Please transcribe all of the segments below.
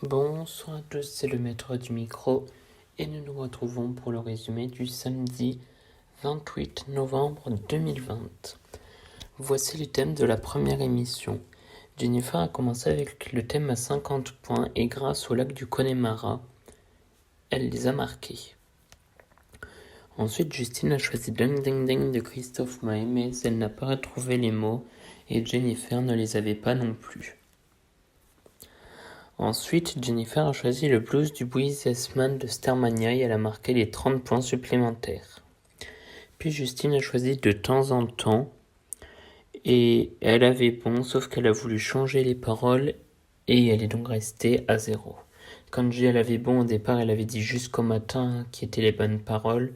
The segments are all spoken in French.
Bonsoir à tous, c'est le maître du micro et nous nous retrouvons pour le résumé du samedi 28 novembre 2020. Voici les thèmes de la première émission. Jennifer a commencé avec le thème à 50 points et grâce au lac du Connemara, elle les a marqués. Ensuite, Justine a choisi Ding Ding Ding de Christophe Maé, mais elle n'a pas retrouvé les mots et Jennifer ne les avait pas non plus. Ensuite, Jennifer a choisi le blues du Businessman de Starmania et elle a marqué les 30 points supplémentaires. Puis Justine a choisi De temps en temps et elle avait bon, sauf qu'elle a voulu changer les paroles et elle est donc restée à 0. Quand je dis elle avait bon, au départ elle avait dit Jusqu'au matin qui étaient les bonnes paroles,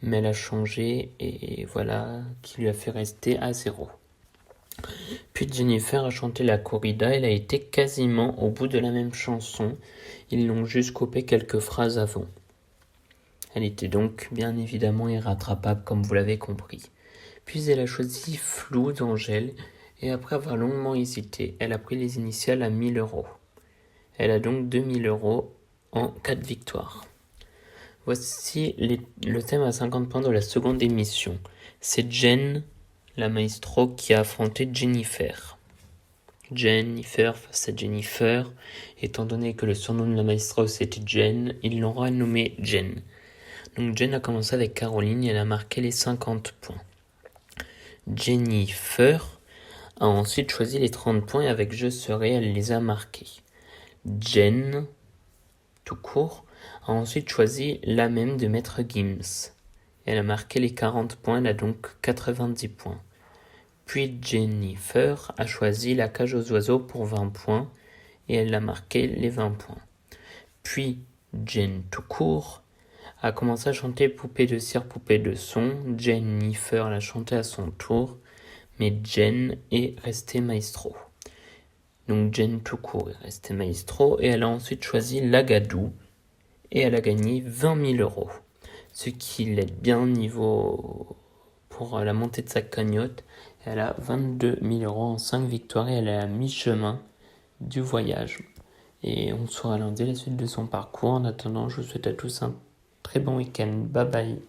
mais elle a changé et voilà qui lui a fait rester à 0. Puis Jennifer a chanté la corrida, elle a été quasiment au bout de la même chanson, ils l'ont juste coupé quelques phrases avant. Elle était donc bien évidemment irrattrapable comme vous l'avez compris. Puis elle a choisi Flou d'Angèle, et après avoir longuement hésité, elle a pris les initiales à 1000 €. Elle a donc 2000 € en cas de victoire. Voici le thème à 50 points de la seconde émission. C'est Jen, la maestro, qui a affronté Jennifer. Jennifer face à Jennifer. Étant donné que le surnom de la maestro c'était Jen, ils l'ont renommée Jen. Donc Jen a commencé avec Caroline et elle a marqué les 50 points. Jennifer a ensuite choisi les 30 points et avec Je serai, elle les a marqués. Jen, tout court, a ensuite choisi La même de Maître Gims. Elle a marqué les 40 points, elle a donc 90 points. Puis Jennifer a choisi La cage aux oiseaux pour 20 points et elle a marqué les 20 points. Puis Jen tout court a commencé à chanter Poupée de cire, poupée de son. Jennifer l'a chanté à son tour, mais Jen est restée maestro. Donc Jen tout court est restée maestro et elle a ensuite choisi Lagadou et elle a gagné 20 000 €. Ce qui l'aide bien niveau pour la montée de sa cagnotte. Elle a 22 000 € en 5 victoires et elle est à mi-chemin du voyage. Et on saura lundi la suite de son parcours. En attendant, je vous souhaite à tous un très bon week-end. Bye bye.